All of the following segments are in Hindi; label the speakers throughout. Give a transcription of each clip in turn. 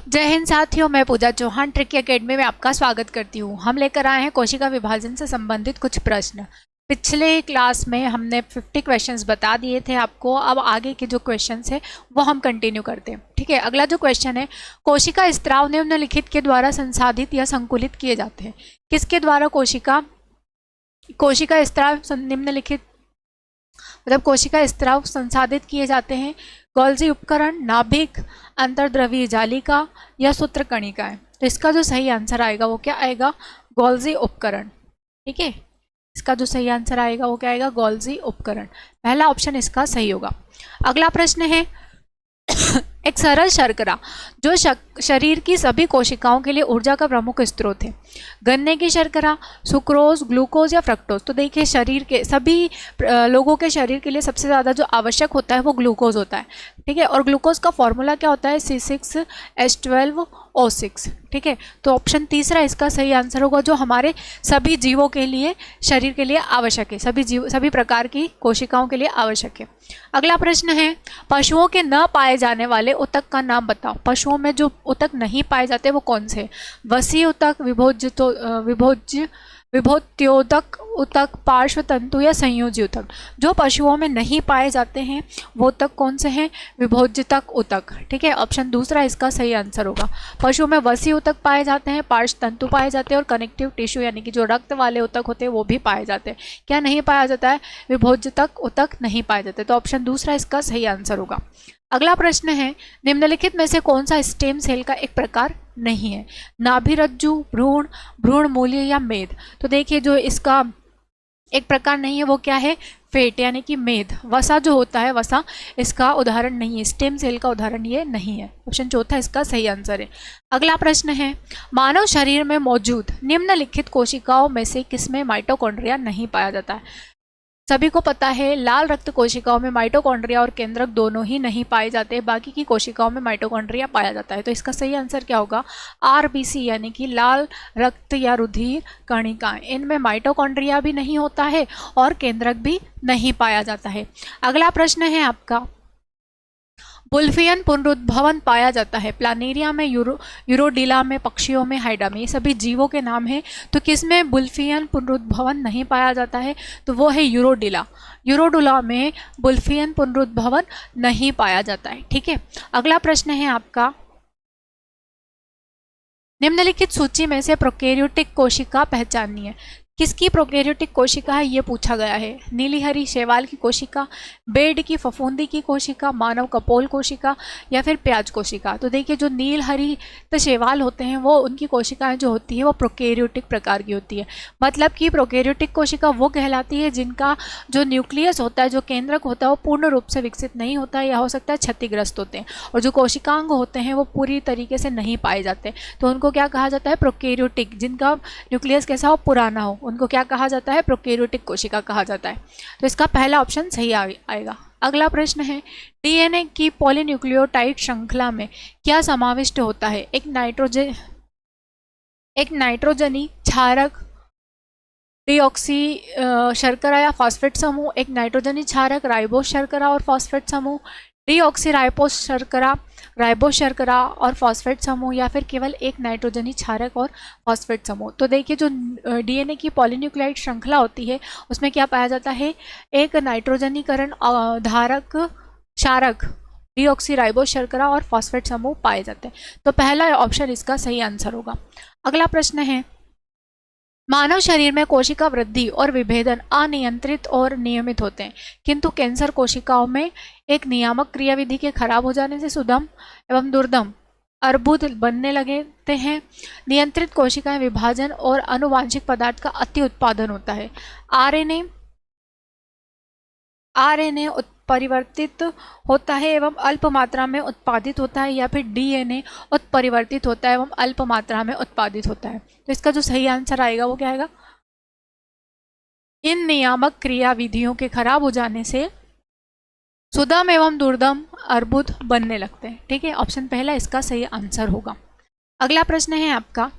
Speaker 1: जय हिंद साथियों, मैं पूजा चौहान ट्रिकी एकेडमी में आपका स्वागत करती हूँ। हम लेकर आए हैं कोशिका विभाजन से संबंधित कुछ प्रश्न। पिछले क्लास में हमने 50 क्वेश्चंस बता दिए थे आपको। अब आगे के जो क्वेश्चंस है वो हम कंटिन्यू करते हैं। ठीक है, अगला जो क्वेश्चन है, कोशिका स्त्राव निम्नलिखित के द्वारा संसाधित या संकुलित किए जाते हैं। किसके द्वारा कोशिका स्त्राव निम्नलिखित मतलब कोशिका स्त्राव संसाधित किए जाते हैं? गोल्जी उपकरण, नाभिक, अंतर्द्रवीय जालिका या सूत्रकणिकाएं। तो इसका जो सही आंसर आएगा वो क्या आएगा? गोल्जी उपकरण। ठीक है, इसका जो सही आंसर आएगा वो क्या आएगा? गोल्जी उपकरण। पहला ऑप्शन इसका सही होगा। अगला प्रश्न है एक सरल शर्करा जो शरीर की सभी कोशिकाओं के लिए ऊर्जा का प्रमुख स्रोत है। गन्ने की शर्करा, सुक्रोज, ग्लूकोज या फ्रक्टोज। तो देखिए, शरीर के सभी लोगों के शरीर के लिए सबसे ज़्यादा जो आवश्यक होता है वो ग्लूकोज होता है। ठीक है, और ग्लूकोज का फॉर्मूला क्या होता है? C6H12O6। ठीक है, तो ऑप्शन तीसरा इसका सही आंसर होगा, जो हमारे सभी जीवों के लिए, शरीर के लिए आवश्यक है, सभी प्रकार की कोशिकाओं के लिए आवश्यक है। अगला प्रश्न है, पशुओं के न पाए जाने वाले ऊतक का नाम बताओ। पशुओं में जो ऊतक नहीं पाए जाते वो कौन से? वसी ऊतक, विभोत्योतक ऊतक, पार्श्वतंतु या संयोजी ऊतक। जो पशुओं में नहीं पाए जाते हैं वो ऊतक कौन से हैं? विभोज्यतक ऊतक। ठीक है, ऑप्शन दूसरा इसका सही आंसर होगा। पशुओं में वसी ऊतक पाए जाते हैं, पार्श्वतंतु पाए जाते हैं और कनेक्टिव टिश्यू यानी कि जो रक्त वाले ऊतक होते हैं वो भी पाए जाते हैं। क्या नहीं पाया जाता है? विभोज्यतक ऊतक नहीं पाए जाते। तो ऑप्शन दूसरा इसका सही आंसर होगा। अगला प्रश्न है, निम्नलिखित में से कौन सा स्टेम सेल का एक प्रकार नहीं है? नाभिरज्जु, भ्रूण, भ्रूणमूल्य या मेद। तो देखिए, जो इसका एक प्रकार नहीं है वो क्या है? फेट यानी कि मेद। वसा जो होता है, वसा इसका उदाहरण नहीं है, स्टेम सेल का उदाहरण ये नहीं है। ऑप्शन चौथा इसका सही आंसर है। अगला प्रश्न है, मानव शरीर में मौजूद निम्नलिखित कोशिकाओं में से किसमें माइटोकॉन्ड्रिया नहीं पाया जाता है? सभी को पता है, लाल रक्त कोशिकाओं में माइटोकॉन्ड्रिया और केंद्रक दोनों ही नहीं पाए जाते, बाकी की कोशिकाओं में माइटोकॉन्ड्रिया पाया जाता है। तो इसका सही आंसर क्या होगा? आरबीसी यानी कि लाल रक्त या रुधिर कणिकाएं। इनमें माइटोकॉन्ड्रिया भी नहीं होता है और केंद्रक भी नहीं पाया जाता है। अगला प्रश्न है आपका, बुल्फियन पुनरुद्भवन पाया जाता है? प्लानेरिया में, यूरोडिला में, पक्षियों में, हाइडा में। ये सभी जीवों के नाम हैं। तो किसमें बुल्फियन पुनरुद्भवन नहीं पाया जाता है? तो वो है यूरोडिला। यूरोडिला में बुल्फियन पुनरुद्भवन नहीं पाया जाता है। ठीक है, अगला प्रश्न है आपका, निम्नलिखित सूची में से प्रोकैरियोटिक कोशिका पहचाननी है। किसकी प्रोकैरियोटिक कोशिका है ये पूछा गया है। नीली हरी शैवाल की कोशिका, बेड की फफूंदी की कोशिका, मानव कपोल कोशिका या फिर प्याज कोशिका। तो देखिए, जो नील हरी शैवाल होते हैं वो, उनकी कोशिकाएं जो होती है वो प्रोकैरियोटिक प्रकार की होती है। मतलब कि प्रोकैरियोटिक कोशिका वो कहलाती है जिनका जो न्यूक्लियस होता है, जो केंद्रक होता है, वो पूर्ण रूप से विकसित नहीं होता है या हो सकता है क्षतिग्रस्त होते हैं। और जो कोशिकांग होते हैं वो पूरी तरीके से नहीं पाए जाते, तो उनको क्या कहा जाता है? प्रोकैरियोटिक। जिनका न्यूक्लियस कैसा हो? पुराना हो, उनको क्या कहा जाता है? प्रोकैरियोटिक कोशिका कहा जाता है। तो इसका पहला ऑप्शन सही आएगा। अगला प्रश्न है, डीएनए की पॉलीन्यूक्लियोटाइड श्रृंखला में क्या समाविष्ट होता है? एक नाइट्रोजनी क्षारक, डीऑक्सी शर्करा या फॉस्फेट समूह, एक नाइट्रोजनी क्षारक, राइबोस शर्करा और फॉस्फेट समूह, डीऑक्सी राइबोस शर्करा और फॉस्फेट समूह, या फिर केवल एक नाइट्रोजनी क्षारक और फॉस्फेट समूह। तो देखिए, जो डीएनए की पॉलीन्यूक्लियोटाइड श्रृंखला होती है उसमें क्या पाया जाता है? एक नाइट्रोजनीकरण धारक क्षारक, डीऑक्सी राइबोस शर्करा और फॉस्फेट समूह पाए जाते हैं। तो पहला ऑप्शन इसका सही आंसर होगा। अगला प्रश्न है, मानव शरीर में कोशिका वृद्धि और विभेदन अनियंत्रित और नियमित होते हैं, किंतु कैंसर कोशिकाओं में एक नियामक क्रियाविधि के खराब हो जाने से सुदम एवं दुर्दम अर्बुद बनने लगते हैं। नियंत्रित कोशिकाएं विभाजन और आनुवांशिक पदार्थ का अति उत्पादन होता है। आरएनए उत्परिवर्तित होता है एवं अल्प मात्रा में उत्पादित होता है, या फिर डीएनए उत्परिवर्तित होता है एवं अल्प मात्रा में उत्पादित होता है। तो इसका जो सही आंसर आएगा वो क्या आएगा? इन नियामक क्रियाविधियों के खराब हो जाने से सुदम एवं दुर्दम अर्बुद बनने लगते हैं। ठीक है, ऑप्शन पहला इसका सही आंसर होगा। अगला प्रश्न है आपका,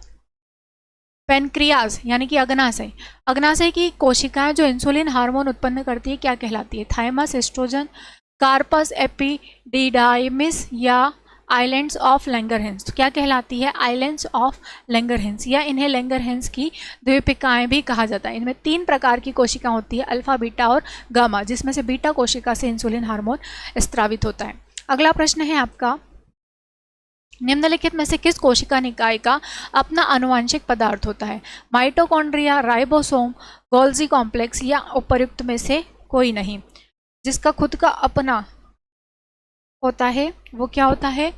Speaker 1: पेनक्रियाज यानी कि अग्नाशय की कोशिकाएं जो इंसुलिन हार्मोन उत्पन्न करती है क्या कहलाती है? थाइमस, एस्ट्रोजन, कार्पस एपिडिडाइमिस या आइलैंड्स ऑफ लैंगरहैंस। तो क्या कहलाती है? आइलैंड्स ऑफ लैंगरहैंस, या इन्हें लैंगरहैंस की द्वीपिकाएं भी कहा जाता है। इनमें 3 प्रकार की कोशिका होती है, अल्फा, बीटा और गामा, जिसमें से बीटा कोशिका से इंसुलिन हार्मोन स्रावित होता है। अगला प्रश्न है आपका, निम्नलिखित में से किस कोशिका निकाय का अपना आनुवंशिक पदार्थ होता है? माइटोकॉन्ड्रिया, राइबोसोम, गोल्जी कॉम्प्लेक्स या उपर्युक्त में से कोई नहीं। जिसका खुद का अपना होता है वो क्या होता है?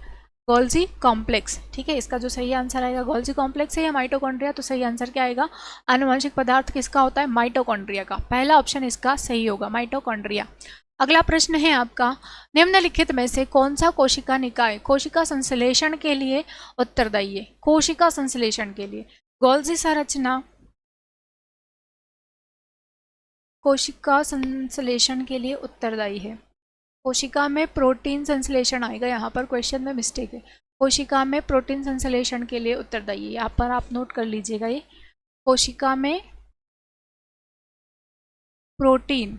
Speaker 1: Golgi complex. ठीक है, इसका जो सही आंसर आएगा गोल्जी कॉम्प्लेक्स है या माइटोकॉन्ड्रिया। तो सही आंसर क्या आएगा? आनुवंशिक पदार्थ किसका होता है? माइटोकॉन्ड्रिया का। पहला ऑप्शन इसका सही होगा, माइटोकॉन्ड्रिया। अगला प्रश्न है आपका, निम्नलिखित में से कौन सा कोशिका निकाय कोशिका संश्लेषण के लिए उत्तरदायी है? कोशिका संश्लेषण के लिए गोल्जी संरचना कोशिका संश्लेषण के लिए उत्तरदायी है। कोशिका में प्रोटीन संश्लेषण आएगा, यहाँ पर क्वेश्चन में मिस्टेक है। कोशिका में प्रोटीन संश्लेषण के लिए उत्तरदायी है, यहाँ पर आप नोट कर लीजिएगा। ये कोशिका में प्रोटीन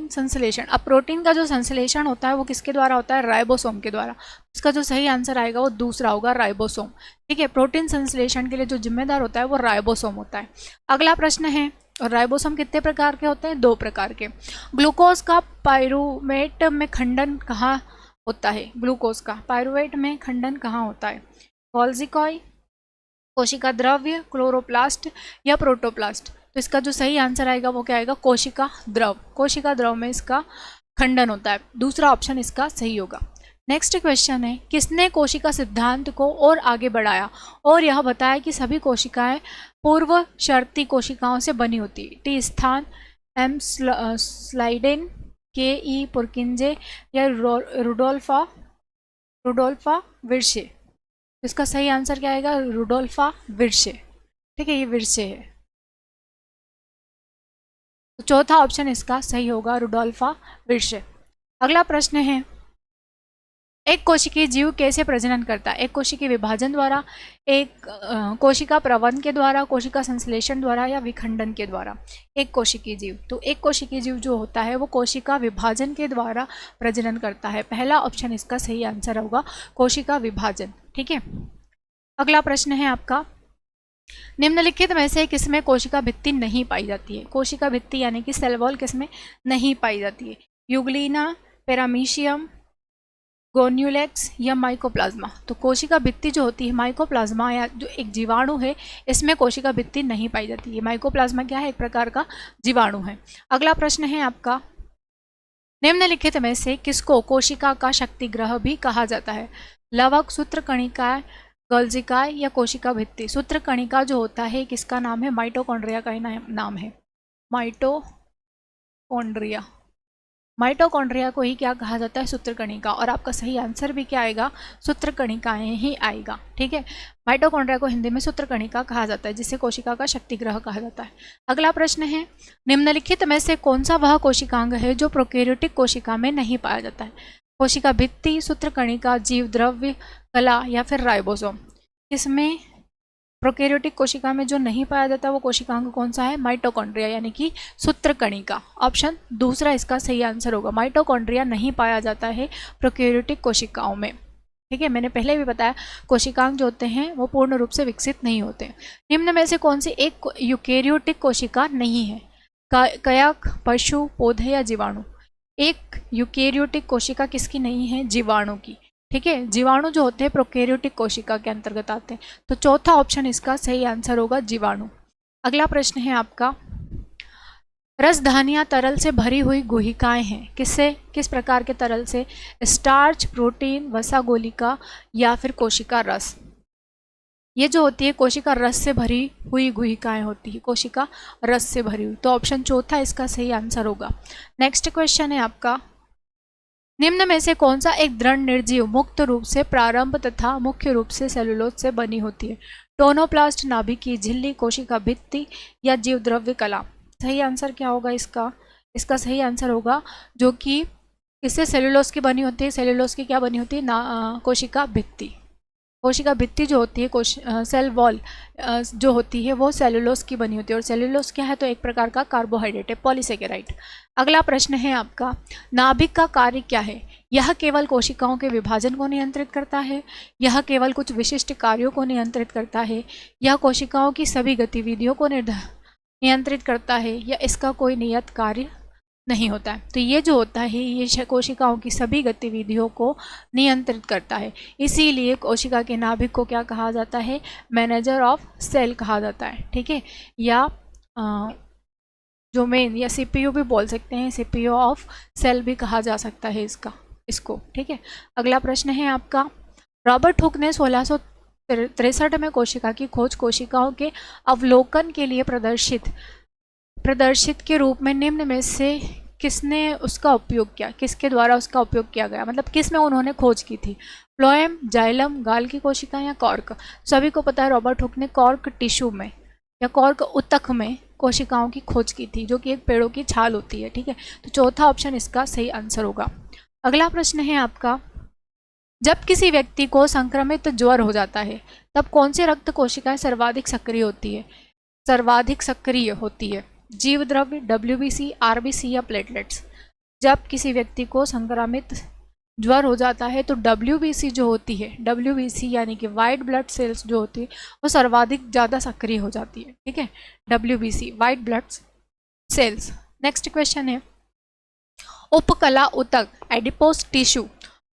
Speaker 1: संश्लेषण। अब प्रोटीन का जो संश्लेषण होता है वो किसके द्वारा होता है? राइबोसोम के द्वारा। इसका जो सही आंसर आएगा वो दूसरा होगा, राइबोसोम। ठीक है, प्रोटीन संश्लेषण के लिए जो जिम्मेदार होता है वो राइबोसोम होता है। अगला प्रश्न है, और राइबोसोम कितने प्रकार के होते हैं? 2 प्रकार के। ग्लूकोज का पाइरूवेट में खंडन कहाँ होता है? ग्लूकोज का पाइरूवेट में खंडन कहाँ होता है? गोल्जी कोशिका द्रव्य, क्लोरोप्लास्ट या प्रोटोप्लास्ट। तो इसका जो सही आंसर आएगा वो क्या आएगा? कोशिका द्रव। कोशिका द्रव में इसका खंडन होता है, दूसरा ऑप्शन इसका सही होगा। नेक्स्ट क्वेश्चन है, किसने कोशिका सिद्धांत को और आगे बढ़ाया और यह बताया कि सभी कोशिकाएं पूर्व शर्ती कोशिकाओं से बनी होती है? टी स्थान, एम स्लाइडेन, के ई पुरकिंजे या रुडोल्फा विर्शे। इसका सही आंसर क्या आएगा? रुडोल्फा विर्शे। ठीक है, ये विर्शे है, तो चौथा ऑप्शन इसका सही होगा, रुडोल्फा विर्शे। अगला प्रश्न है, एक कोशिकीय जीव कैसे प्रजनन करता है? एक कोशिकीय विभाजन द्वारा, एक कोशिका प्रवहन के द्वारा, कोशिका संश्लेषण द्वारा या विखंडन के द्वारा? एक कोशिकीय जीव, तो एक कोशिकीय जीव जो होता है वो कोशिका विभाजन के द्वारा प्रजनन करता है। पहला ऑप्शन इसका सही आंसर होगा, कोशिका विभाजन। ठीक है, अगला प्रश्न है आपका, निम्नलिखित में से किसमें कोशिका भित्ति नहीं पाई जाती है? कोशिका भित्ति यानी कि सेल वॉल किसमें नहीं पाई जाती है? यूग्लिना, पैरामीशियम, गोन्यूलेक्स या माइकोप्लाज्मा। तो कोशिका भित्ति जो होती है माइकोप्लाज्मा या जो एक जीवाणु है, इसमें कोशिका भित्ति नहीं पाई जाती है। माइकोप्लाज्मा क्या है? एक प्रकार का जीवाणु है। अगला प्रश्न है आपका, निम्नलिखित में से किसको कोशिका का शक्तिग्रह भी कहा जाता है? लवक, सूत्रकणिका, गोल्जिकाय या कोशिका भित्ति? सूत्रकणिका जो होता है किसका नाम है? माइटोकॉन्ड्रिया का ही नाम है, माइटोकॉन्ड्रिया। माइटोकॉन्ड्रिया को ही क्या कहा जाता है? सूत्रकणिका। और आपका सही आंसर भी क्या आएगा? सूत्रकणिकाएं ही आएगा। ठीक है, माइटोकॉन्ड्रिया को हिंदी में सूत्रकणिका कहा जाता है, जिसे कोशिका का शक्तिग्रह कहा जाता है। अगला प्रश्न है, निम्नलिखित में से कौन सा वह कोशिकांग है जो प्रोकैरियोटिक कोशिका में नहीं पाया जाता है? कोशिका भित्ति, सूत्रकणिका, जीव द्रव्य कला या फिर राइबोसोम? इसमें प्रोकैरियोटिक कोशिका में जो नहीं पाया जाता वो कोशिकांग कौन सा है? माइटोकॉन्ड्रिया यानी कि सूत्रकणिका। ऑप्शन दूसरा इसका सही आंसर होगा, माइटोकॉन्ड्रिया नहीं पाया जाता है प्रोकैरियोटिक कोशिकाओं में। ठीक है, मैंने पहले भी बताया कोशिकांग जो होते हैं वो पूर्ण रूप से विकसित नहीं होते। निम्न में से कौन सी एक यूकैरियोटिक कोशिका नहीं है? कयक, पशु, पौधे या जीवाणु? एक यूकैरियोटिक कोशिका किसकी नहीं है? जीवाणु की। ठीक है, जीवाणु जो होते हैं प्रोकैरियोटिक कोशिका के अंतर्गत आते हैं, तो चौथा ऑप्शन इसका सही आंसर होगा, जीवाणु। अगला प्रश्न है आपका, रसधानियाँ तरल से भरी हुई गुहिकाएं हैं, किस प्रकार के तरल से? स्टार्च, प्रोटीन, वसा गोलिका या फिर कोशिका रस? ये जो होती है कोशिका रस से भरी हुई गुहिकाएं होती है, कोशिका रस से भरी हुई, तो ऑप्शन चौथा इसका सही आंसर होगा। नेक्स्ट क्वेश्चन है आपका, निम्न में से कौन सा एक दृढ़ निर्जीव मुक्त रूप से प्रारंभ तथा मुख्य रूप से सेलुलोज से बनी होती है? टोनोप्लास्ट, नाभिकीय झिल्ली, कोशिका भित्ति या जीव द्रव्य कला? सही आंसर क्या होगा इसका? इसका सही आंसर होगा जो कि इससे सेलुलोज की बनी होती है। सेलुलोज की क्या बनी होती है? कोशिका भित्ति। कोशिका भित्ति जो होती है, सेल वॉल जो होती है वो सेलुलोज की बनी होती है, और सेलुलोज क्या है, तो एक प्रकार का कार्बोहाइड्रेट है, पॉलीसेकेराइड। अगला प्रश्न है आपका, नाभिक का कार्य क्या है? यह केवल कोशिकाओं के विभाजन को नियंत्रित करता है, यह केवल कुछ विशिष्ट कार्यों को नियंत्रित करता है, यह कोशिकाओं की सभी गतिविधियों को नियंत्रित करता है, या इसका कोई नियत कार्य नहीं होता है? तो ये जो होता है ये कोशिकाओं की सभी गतिविधियों को नियंत्रित करता है, इसीलिए कोशिका के नाभिक को क्या कहा जाता है? मैनेजर ऑफ सेल कहा जाता है, ठीक है, या जो मेन या सीपीयू भी बोल सकते हैं, सीपीयू ऑफ सेल भी कहा जा सकता है इसको, ठीक है। अगला प्रश्न है आपका, रॉबर्ट हुक ने 1663 में कोशिका की खोज कोशिकाओं के अवलोकन के लिए प्रदर्शित के रूप में निम्न में से किसने उसका उपयोग किया? किसके द्वारा उसका उपयोग किया गया, मतलब किस में उन्होंने खोज की थी? फ्लोएम, जाइलम, गाल की कोशिका या कॉर्क? सभी को पता है रॉबर्ट हुक ने कॉर्क टिश्यू में या कॉर्क ऊतक में कोशिकाओं की खोज की थी, जो कि एक पेड़ों की छाल होती है, ठीक है। तो चौथा ऑप्शन इसका सही आंसर होगा। अगला प्रश्न है आपका, जब किसी व्यक्ति को संक्रमित ज्वर हो जाता है तब कौन सी रक्त कोशिकाएं सर्वाधिक सक्रिय होती है? जीव द्रव्य, WBC, RBC या प्लेटलेट्स? जब किसी व्यक्ति को संक्रमित ज्वर हो जाता है तो WBC जो होती है, WBC यानी कि वाइट ब्लड सेल्स जो होती है वो सर्वाधिक ज़्यादा सक्रिय हो जाती है, ठीक है, WBC white blood cells. Next question है, उपकला ऊतक एडिपोस टिश्यू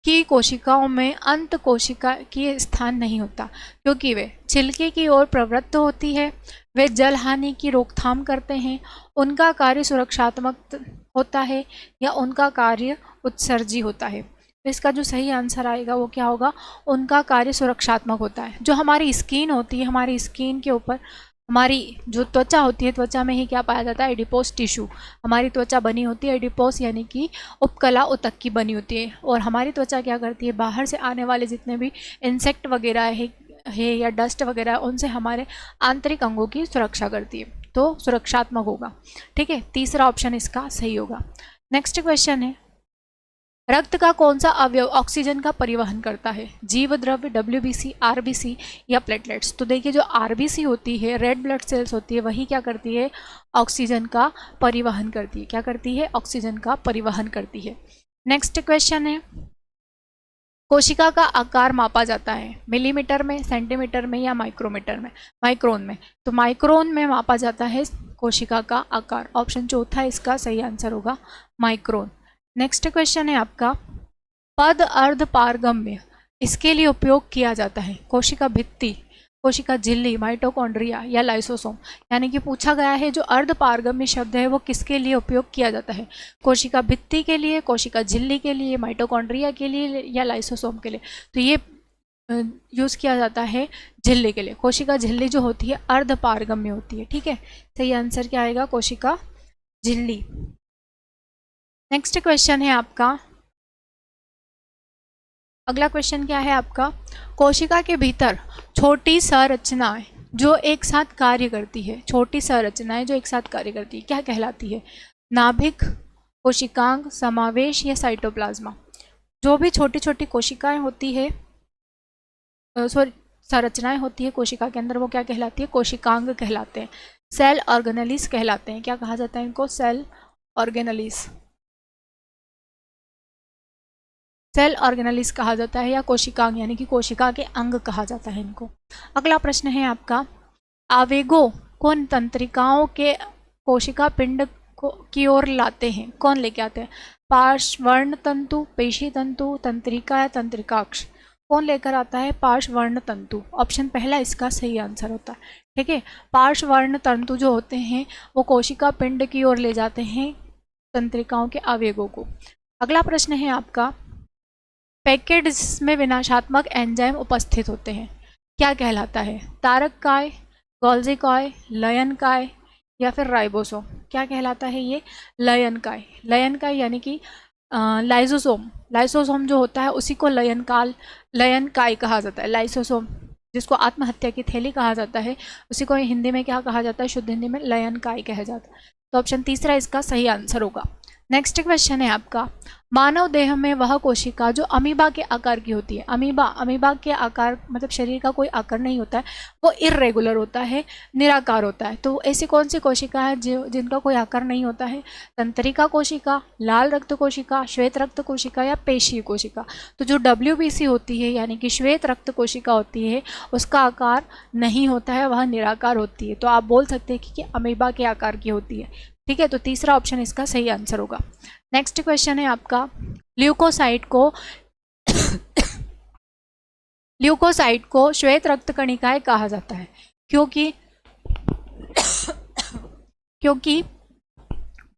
Speaker 1: की कोशिकाओं में अंत कोशिका की स्थान नहीं होता, क्योंकि वे छिलके की ओर प्रवृत्त होती है, वे जल हानि की रोकथाम करते हैं, उनका कार्य सुरक्षात्मक होता है, या उनका कार्य उत्सर्जी होता है? तो इसका जो सही आंसर आएगा वो क्या होगा? उनका कार्य सुरक्षात्मक होता है। जो हमारी स्किन होती है, हमारी स्किन के ऊपर हमारी जो त्वचा होती है, त्वचा में ही क्या पाया जाता है? Adipose tissue. हमारी त्वचा बनी होती है एडिपोस यानी कि उपकला ऊतक की बनी होती है, और हमारी त्वचा क्या करती है? बाहर से आने वाले जितने भी इंसेक्ट वगैरह है या डस्ट वगैरह, उनसे हमारे आंतरिक अंगों की सुरक्षा करती है, तो सुरक्षात्मक होगा, ठीक है। तीसरा ऑप्शन इसका सही होगा। नेक्स्ट क्वेश्चन है, रक्त का कौन सा अवयव ऑक्सीजन का परिवहन करता है? जीव द्रव्य, WBC, RBC या प्लेटलेट्स? तो देखिए, जो RBC होती है, रेड ब्लड सेल्स होती है, वही क्या करती है? ऑक्सीजन का परिवहन करती है। क्या करती है? ऑक्सीजन का परिवहन करती है। नेक्स्ट क्वेश्चन है, कोशिका का आकार मापा जाता है मिलीमीटर में, सेंटीमीटर में या माइक्रोन में? तो माइक्रोन में मापा जाता है कोशिका का आकार। ऑप्शन चौथा इसका सही आंसर होगा, माइक्रोन। नेक्स्ट क्वेश्चन है आपका, पद अर्ध पारगम्य इसके लिए उपयोग किया जाता है? कोशिका भित्ति, कोशिका झिल्ली, माइटोकॉन्ड्रिया या लाइसोसोम? यानी कि पूछा गया है जो अर्ध पारगम्य शब्द है वो किसके लिए उपयोग किया जाता है? कोशिका भित्ति के लिए, कोशिका झिल्ली के लिए, माइटोकॉन्ड्रिया के लिए या लाइसोसोम के लिए? तो ये यूज़ किया जाता है झिल्ली के लिए। कोशिका झिल्ली जो होती है अर्ध पारगम्य होती है, ठीक है। सही आंसर क्या आएगा? कोशिका झिल्ली। नेक्स्ट क्वेश्चन है आपका, अगला क्वेश्चन क्या है आपका, कोशिका के भीतर छोटी संरचनाएं जो एक साथ कार्य करती है, छोटी संरचनाएं जो एक साथ कार्य करती है, क्या कहलाती है? नाभिक, कोशिकांग, समावेश या साइटोप्लाज्मा? जो भी छोटी छोटी कोशिकाएं होती है, संरचनाएं होती है कोशिका के अंदर, वो क्या कहलाती है? कोशिकांग कहलाते हैं, सेल ऑर्गेनेलिस कहलाते हैं। क्या कहा जाता है इनको? सेल ऑर्गेनेलिस, सेल ऑर्गेनेलिस कहा जाता है, या कोशिकांग यानी कि कोशिका के अंग कहा जाता है इनको। अगला प्रश्न है आपका, आवेगों को तंत्रिकाओं के कोशिका पिंड की ओर लाते हैं, कौन लेके आते हैं? पार्श्ववर्ण तंतु, पेशी तंतु, तंत्रिका या तंत्रिकाक्ष? कौन लेकर आता है? पार्श्ववर्ण तंतु। ऑप्शन पहला इसका सही आंसर होता है, ठीक है। पार्श्ववर्ण तंतु जो होते हैं वो कोशिका पिंड की ओर ले जाते हैं तंत्रिकाओं के आवेगों को। अगला प्रश्न है आपका, पैकेट जिसमें विनाशात्मक एंजाइम उपस्थित होते हैं क्या कहलाता है? तारककाय, गोल्जी-कॉय, लयनकाय या फिर राइबोसोम? क्या कहलाता है ये? लयनकाय। लयनकाय यानी कि लाइसोसोम, लाइसोसोम जो होता है उसी को लयनकाय कहा जाता है। लाइसोसोम जिसको आत्महत्या की थैली कहा जाता है, उसी को हिंदी में क्या कहा जाता है? शुद्ध हिंदी में लयनकाय कहा जाता है। तो ऑप्शन तीसरा इसका सही आंसर होगा। नेक्स्ट क्वेश्चन है आपका, मानव देह में वह कोशिका जो अमीबा के आकार की होती है, अमीबा के आकार मतलब शरीर का कोई आकार नहीं होता है, वो इर्रेगुलर होता है, निराकार होता है। तो ऐसी कौन सी कोशिका है जिनका कोई आकार नहीं होता है? तंत्रिका कोशिका, लाल रक्त कोशिका, श्वेत रक्त कोशिका या पेशीय कोशिका। तो जो WBC होती है यानी कि श्वेत रक्त कोशिका होती है, उसका आकार नहीं होता है, वह निराकार होती है। तो आप बोल सकते हैं कि अमीबा के आकार की होती है। ठीक है, तो तीसरा ऑप्शन इसका सही आंसर होगा। नेक्स्ट क्वेश्चन है आपका, ल्यूकोसाइट को श्वेत रक्त कणिकाएं कहा जाता है क्योंकि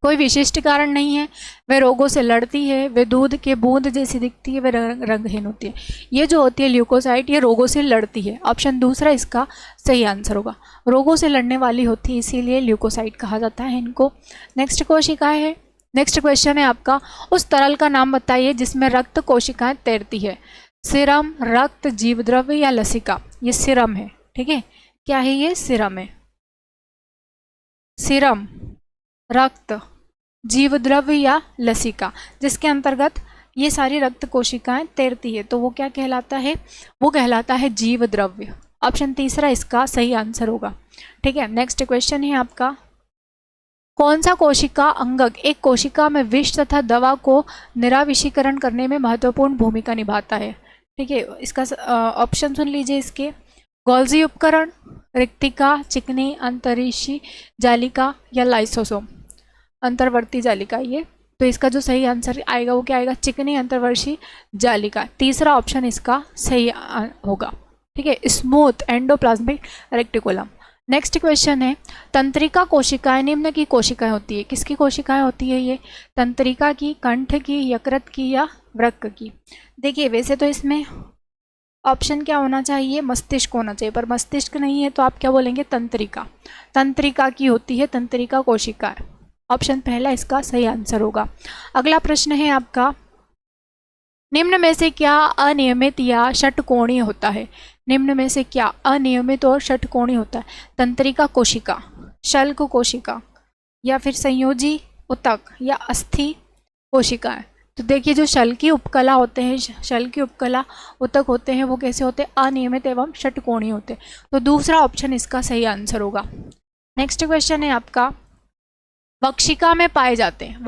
Speaker 1: कोई विशिष्ट कारण नहीं है, वे रोगों से लड़ती है, वे दूध के बूंद जैसी दिखती है, वे रंगहीन होती है। ये जो होती है ल्यूकोसाइट, ये रोगों से लड़ती है। ऑप्शन दूसरा इसका सही आंसर होगा। रोगों से लड़ने वाली होती है, इसीलिए ल्यूकोसाइट कहा जाता है इनको। नेक्स्ट कोशिकाएं है, नेक्स्ट क्वेश्चन है आपका, उस तरल का नाम बताइए जिसमें रक्त कोशिकाएं तैरती है। सीरम, रक्त, जीवद्रव्य या लसिका? ये सीरम है। ठीक है, क्या है ये? सीरम है। सीरम, रक्त, जीवद्रव्य या लसिका, जिसके अंतर्गत ये सारी रक्त कोशिकाएं तैरती है, तो वो क्या कहलाता है? वो कहलाता है जीवद्रव्य। ऑप्शन तीसरा इसका सही आंसर होगा। ठीक है, नेक्स्ट क्वेश्चन है आपका, कौन सा कोशिका अंगक एक कोशिका में विष तथा दवा को निराविषीकरण करने में महत्वपूर्ण भूमिका निभाता है? ठीक है, इसका ऑप्शन सुन लीजिए इसके, गोल्जी उपकरण, रिक्तिका, चिकनी अंतरिक्षी जालिका या लाइसोसोम, अंतर्वर्ती जालिका। ये तो इसका जो सही आंसर आएगा वो क्या आएगा? चिकनी अंतर्वर्ती जालिका। तीसरा ऑप्शन इसका सही होगा। ठीक है, smooth endoplasmic reticulum. Next question है, तंत्रिका कोशिकाएं निम्न की कोशिकाएं होती है। किसकी कोशिकाएं होती है ये? तंत्रिका की, कंठ की, यकृत की या वृक्क की? देखिए वैसे तो इसमें ऑप्शन क्या होना चाहिए? मस्तिष्क होना चाहिए, पर मस्तिष्क नहीं है तो आप क्या बोलेंगे? तंत्रिका। तंत्रिका की होती है तंत्रिका कोशिकाएं। ऑप्शन पहला इसका सही आंसर होगा। अगला प्रश्न है आपका, निम्न में से क्या अनियमित या षटकोणीय होता है? निम्न में से क्या अनियमित और षटकोणीय होता है? तंत्रिका कोशिका, शल्क कोशिका या फिर संयोजी ऊतक या अस्थि कोशिकाएं? तो देखिए जो शल्की उपकला होते हैं, शल्की उपकला ऊतक होते हैं, वो कैसे होते हैं? अनियमित एवं षटकोणीय होते हैं। तो दूसरा ऑप्शन इसका सही आंसर होगा। नेक्स्ट क्वेश्चन है आपका, वक्षिका में पाए जाते हैं।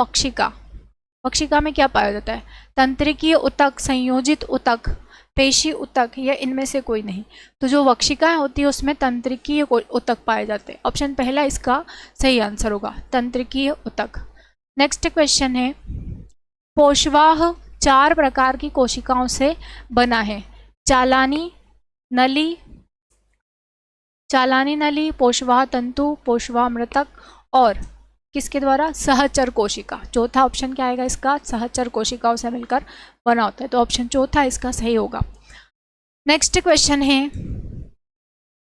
Speaker 1: वक्षिका में क्या पाया जाता है? तंत्रिकीय ऊतक, संयोजित ऊतक, पेशी ऊतक या इनमें से कोई नहीं? तो जो वक्षिकाएं होती है उसमें तंत्रिकीय ऊतक पाए जाते हैं। ऑप्शन पहला इसका सही आंसर होगा, तंत्रिकीय ऊतक। नेक्स्ट क्वेश्चन है, पोषवाह 4 प्रकार की कोशिकाओं से बना है। चालानी नली, पोषवाह तंतु, पोषवाह मृतक और किसके द्वारा? सहचर कोशिका। चौथा ऑप्शन क्या आएगा इसका? सहचर कोशिकाओं से मिलकर बना होता है, तो ऑप्शन चौथा इसका सही होगा। नेक्स्ट क्वेश्चन है,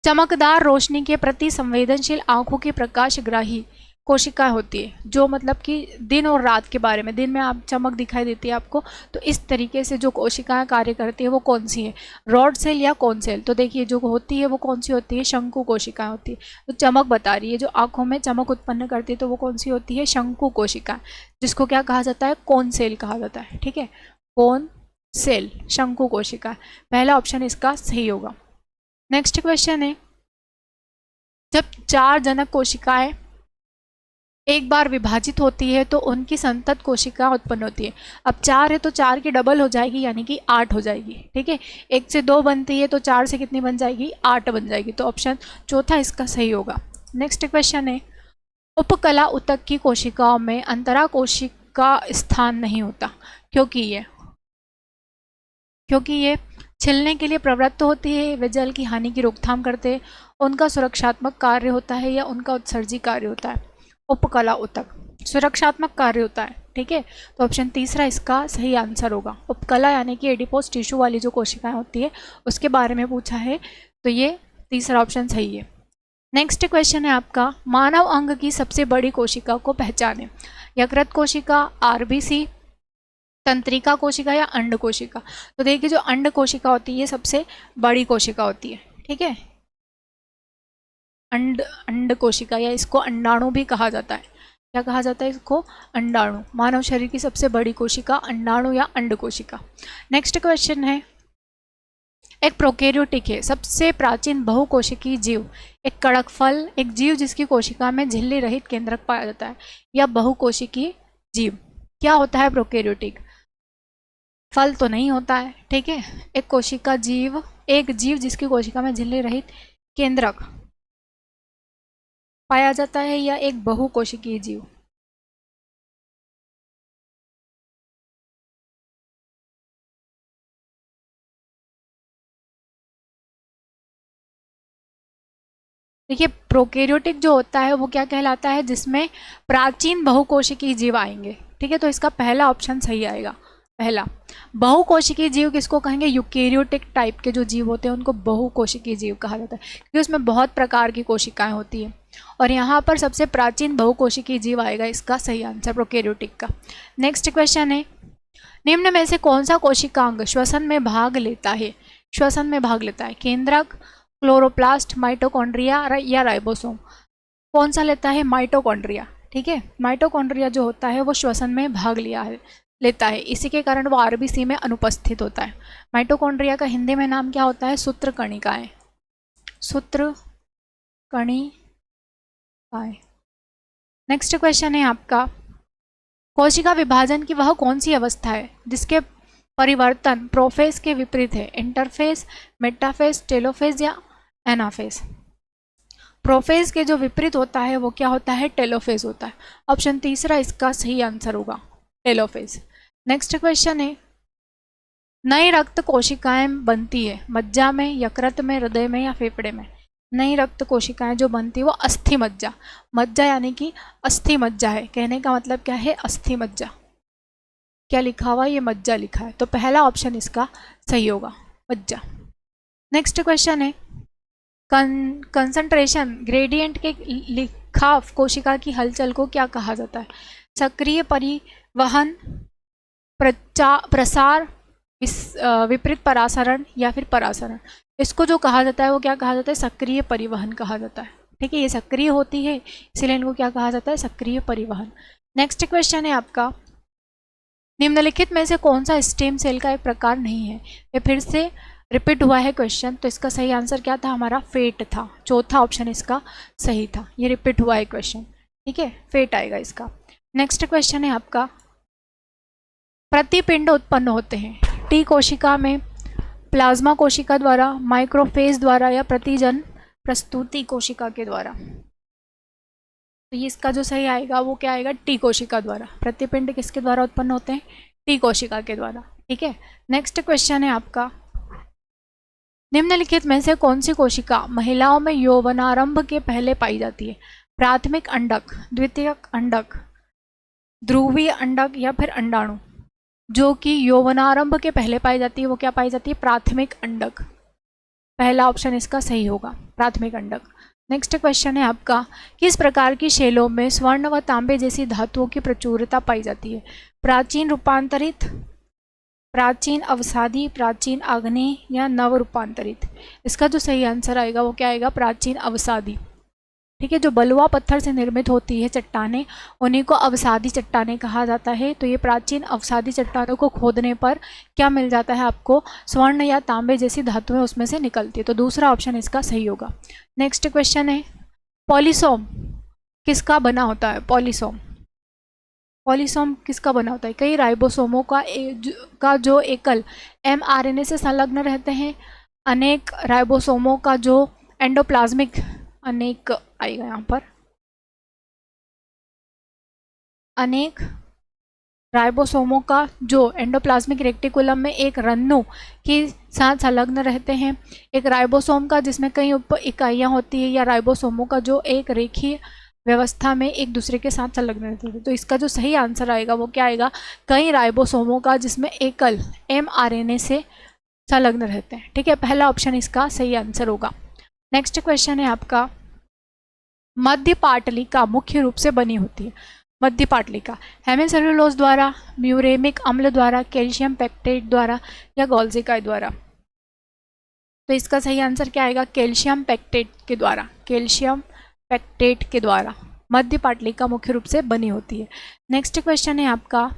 Speaker 1: चमकदार रोशनी के प्रति संवेदनशील आंखों की प्रकाशग्राही कोशिकाएं होती है, जो मतलब कि दिन और रात के बारे में, दिन में आप चमक दिखाई देती है आपको, तो इस तरीके से जो कोशिकाएं कार्य करती है वो कौन सी है? रॉड सेल या कोन सेल? तो देखिए जो होती है वो कौन सी होती है? शंकु कोशिकाएं होती है। तो चमक बता रही है, जो आंखों में चमक उत्पन्न करती है, तो वो कौन सी होती है? शंकु कोशिकाएं, जिसको क्या कहा जाता है? कोन सेल कहा जाता है। ठीक है, कोन सेल, शंकु कोशिका। पहला ऑप्शन इसका सही होगा। नेक्स्ट क्वेश्चन है, जब 4 जनक कोशिकाएं एक बार विभाजित होती है तो उनकी संतत कोशिका उत्पन्न होती है। अब 4 है तो 4 की डबल हो जाएगी, यानी कि 8 हो जाएगी। ठीक है, 1 से 2 बनती है तो 4 से कितनी बन जाएगी? 8 बन जाएगी। तो ऑप्शन चौथा इसका सही होगा। नेक्स्ट क्वेश्चन है, उपकला ऊतक की कोशिकाओं में अंतरा कोशिका स्थान नहीं होता, क्योंकि ये छिलने के लिए प्रवृत्त होती है, वे जल की हानि की रोकथाम करते हैं, उनका सुरक्षात्मक कार्य होता है या उनका उत्सर्जी कार्य होता है? उपकला ऊतक सुरक्षात्मक कार्य होता है। ठीक है, तो ऑप्शन तीसरा इसका सही आंसर होगा। उपकला यानी कि एडिपोस टिश्यू वाली जो कोशिकाएं होती है उसके बारे में पूछा है, तो ये तीसरा ऑप्शन सही है। नेक्स्ट क्वेश्चन है आपका, मानव अंग की सबसे बड़ी कोशिका को पहचाने। यकृत कोशिका, आरबीसी, तंत्रिका कोशिका या अंड कोशिका? तो देखिए जो अंड कोशिका होती है ये सबसे बड़ी कोशिका होती है। ठीक है, अंड कोशिका या इसको अंडाणु भी कहा जाता है। क्या कहा जाता है इसको? अंडाणु। मानव शरीर की सबसे बड़ी कोशिका अंडाणु या अंड कोशिका। नेक्स्ट क्वेश्चन है, एक प्रोकैरियोटिक है, सबसे प्राचीन बहुकोशिकीय जीव, एक कड़क फल, एक जीव जिसकी कोशिका में झिल्ली रहित केंद्रक पाया जाता है, या बहुकोशिकीय जीव। क्या होता है प्रोकैरियोटिक? फल तो नहीं होता है, ठीक है। एक कोशिका जीव, एक जीव जिसकी कोशिका में झिल्ली रहित केंद्रक पाया जाता है, या एक बहुकोशिकीय जीव। देखिए प्रोकैरियोटिक जो होता है वो क्या कहलाता है? जिसमें प्राचीन बहुकोशिकीय जीव आएंगे, ठीक है। तो इसका पहला ऑप्शन सही आएगा, पहला। बहुकोशिकीय जीव किसको कहेंगे? यूकैरियोटिक टाइप के जो जीव होते हैं उनको बहुकोशिकीय जीव कहा जाता है, क्योंकि उसमें बहुत प्रकार की कोशिकाएं होती हैं। और यहाँ पर सबसे प्राचीन बहुकोशिकीय जीव आएगा इसका सही आंसर प्रोकैरियोटिक का। नेक्स्ट क्वेश्चन है, निम्न में से कौन सा कोशिकांग श्वसन में भाग लेता है? श्वसन में भाग लेता है, केंद्रक, क्लोरोप्लास्ट, माइटोकॉन्ड्रिया या राइबोसोम। कौन सा लेता है? माइटोकॉन्ड्रिया, ठीक है। माइटोकॉन्ड्रिया जो होता है वो श्वसन में भाग लेता है, इसी के कारण वो आरबीसी में अनुपस्थित होता है। माइटोकॉन्ड्रिया का हिंदी में नाम क्या होता है? सूत्रकणिकाएं, सूत्रकणिकाएं। नेक्स्ट क्वेश्चन है आपका, कोशिका विभाजन की वह कौन सी अवस्था है जिसके परिवर्तन प्रोफेज के विपरीत है? इंटरफेज, मेटाफेज, टेलोफेज या एनाफेज। प्रोफेज के जो विपरीत होता है वो क्या होता है? टेलोफेज होता है। ऑप्शन तीसरा इसका सही आंसर होगा, टेलोफेज। नेक्स्ट क्वेश्चन है, नई रक्त कोशिकाएं बनती है मज्जा में, यकृत में, हृदय में या फेफड़े में? नई रक्त कोशिकाएं जो बनती है वो अस्थि मज्जा, मज्जा यानी कि अस्थि मज्जा है। कहने का मतलब क्या है? अस्थि मज्जा। क्या लिखा हुआ? ये मज्जा लिखा है, तो पहला ऑप्शन इसका सही होगा, मज्जा। नेक्स्ट क्वेश्चन है, कंसंट्रेशन ग्रेडियंट के लिखाव कोशिका की हलचल को क्या कहा जाता है? सक्रिय परिवहन, प्रसार, विपरीत परासरण या फिर परासरण। इसको जो कहा जाता है वो क्या कहा जाता है? सक्रिय परिवहन कहा जाता है, ठीक है। ये सक्रिय होती है इसलिए इनको क्या कहा जाता है? सक्रिय परिवहन। नेक्स्ट क्वेश्चन है आपका, निम्नलिखित में से कौन सा स्टेम सेल का एक प्रकार नहीं है? ये फिर से रिपीट हुआ है क्वेश्चन, तो इसका सही आंसर क्या था? हमारा फेट था, चौथा ऑप्शन इसका सही था। ये रिपीट हुआ है क्वेश्चन, ठीक है, फेट आएगा इसका। नेक्स्ट क्वेश्चन है आपका, प्रतिपिंड उत्पन्न होते हैं टी कोशिका में, प्लाज्मा कोशिका द्वारा, माइक्रोफेज द्वारा या प्रतिजन प्रस्तुति कोशिका के द्वारा। तो ये इसका जो सही आएगा वो क्या आएगा? टी कोशिका द्वारा। प्रतिपिंड किसके द्वारा उत्पन्न होते हैं? टी कोशिका के द्वारा, ठीक है। नेक्स्ट क्वेश्चन है आपका, निम्नलिखित में से कौन सी कोशिका महिलाओं में यौवनारंभ के पहले पाई जाती है? प्राथमिक अंडक, द्वितीयक अंडक, ध्रुवीय अंडक या फिर अंडाणु। जो कि यौवनारंभ के पहले पाई जाती है वो क्या पाई जाती है? प्राथमिक अंडक। पहला ऑप्शन इसका सही होगा, प्राथमिक अंडक। नेक्स्ट क्वेश्चन है आपका, किस प्रकार की शैलों में स्वर्ण व तांबे जैसी धातुओं की प्रचुरता पाई जाती है? प्राचीन रूपांतरित, प्राचीन अवसादी, प्राचीन आग्नेय या नव रूपांतरित। इसका जो सही आंसर आएगा वो क्या आएगा? प्राचीन अवसादी, ठीक है। जो बलुआ पत्थर से निर्मित होती है चट्टानें, उन्हीं को अवसादी चट्टानें कहा जाता है। तो ये प्राचीन अवसादी चट्टानों को खोदने पर क्या मिल जाता है आपको? स्वर्ण या तांबे जैसी धातुएं उसमें से निकलती है। तो दूसरा ऑप्शन इसका सही होगा। नेक्स्ट क्वेश्चन है, पॉलीसोम किसका बना होता है? पॉलीसोम, पॉलीसोम किसका बना होता है? कई राइबोसोमों का जो एकल mRNA से संलग्न रहते हैं, अनेक राइबोसोमों का जो एंडोप्लाज्मिक, अनेक आएगा यहाँ पर, अनेक राइबोसोमों का जो एंडोप्लाज्मिक रेक्टिकुलम में एक रन्नू के साथ संलग्न रहते हैं, एक राइबोसोम का जिसमें कई उप इकाइयाँ होती है, या राइबोसोमों का जो एक रेखीय व्यवस्था में एक दूसरे के साथ संलग्न रहते हैं। तो इसका जो सही आंसर आएगा वो क्या आएगा? कई राइबोसोमों का जिसमें एकल mRNA से संलग्न रहते हैं, ठीक है। पहला ऑप्शन इसका सही आंसर होगा। नेक्स्ट क्वेश्चन है आपका, मध्य पाटलिका मुख्य रूप से बनी होती है। मध्य पाटलिका हेमिसेलुलोज द्वारा, म्यूरेमिक अम्ल द्वारा, कैल्शियम पेक्टेट द्वारा या गोल्जिकाई द्वारा। तो इसका सही आंसर क्या आएगा? कैल्शियम पेक्टेट के द्वारा, कैल्शियम पेक्टेट के द्वारा, मध्य पाटलिका मुख्य रूप से बनी होती है। नेक्स्ट क्वेश्चन है आपका,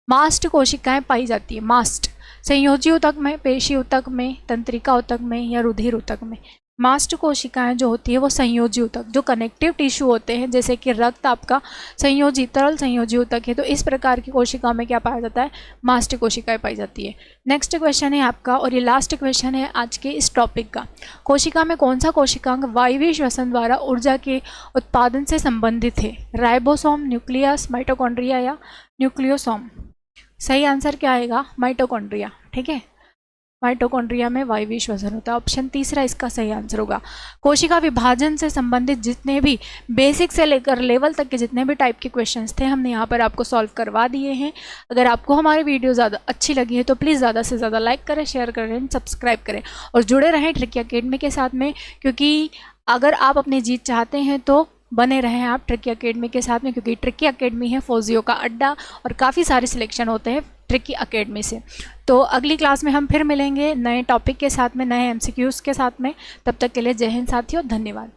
Speaker 1: मास्ट कोशिकाएं पाई जाती है। मास्ट संयोजी ऊतक में, पेशी ऊतक में, तंत्रिका ऊतक में या रुधिर ऊतक में। मास्ट कोशिकाएं जो होती है वो संयोजी ऊतक, जो कनेक्टिव टिश्यू होते हैं जैसे कि रक्त आपका संयोजी, तरल संयोजी ऊतक है, तो इस प्रकार की कोशिकाओं में क्या पाया जाता है, मास्ट कोशिकाएं पाई जाती है। नेक्स्ट क्वेश्चन है आपका, और ये लास्ट क्वेश्चन है आज के इस टॉपिक का, कोशिका में कौन सा कोशिकांग वायवीय श्वसन द्वारा ऊर्जा के उत्पादन से संबंधित है। राइबोसोम, न्यूक्लियस, माइटोकॉन्ड्रिया या न्यूक्लियोसोम। सही आंसर क्या आएगा, माइटोकॉन्ड्रिया। ठीक है, माइटोकॉन्ड्रिया में वायवीय श्वसन होता है। ऑप्शन तीसरा इसका सही आंसर होगा। कोशिका विभाजन से संबंधित जितने भी बेसिक से लेकर लेवल तक के जितने भी टाइप के क्वेश्चंस थे हमने यहाँ पर आपको सॉल्व करवा दिए हैं। अगर आपको हमारी वीडियो ज़्यादा अच्छी लगी है तो प्लीज़ ज़्यादा से ज़्यादा लाइक करें, शेयर करें, सब्सक्राइब करें और जुड़े रहें ट्रिकी अकेडमी के साथ में, क्योंकि अगर आप अपनी जीत चाहते हैं तो बने रहें आप ट्रिकी अकेडमी के साथ में, क्योंकि ट्रिकी अकेडमी है फौजियों का अड्डा और काफ़ी सारे सिलेक्शन होते हैं ट्रिकी अकेडमी से। तो अगली क्लास में हम फिर मिलेंगे नए टॉपिक के साथ में, नए MCQs के साथ में। तब तक के लिए जय हिंद साथियों, धन्यवाद।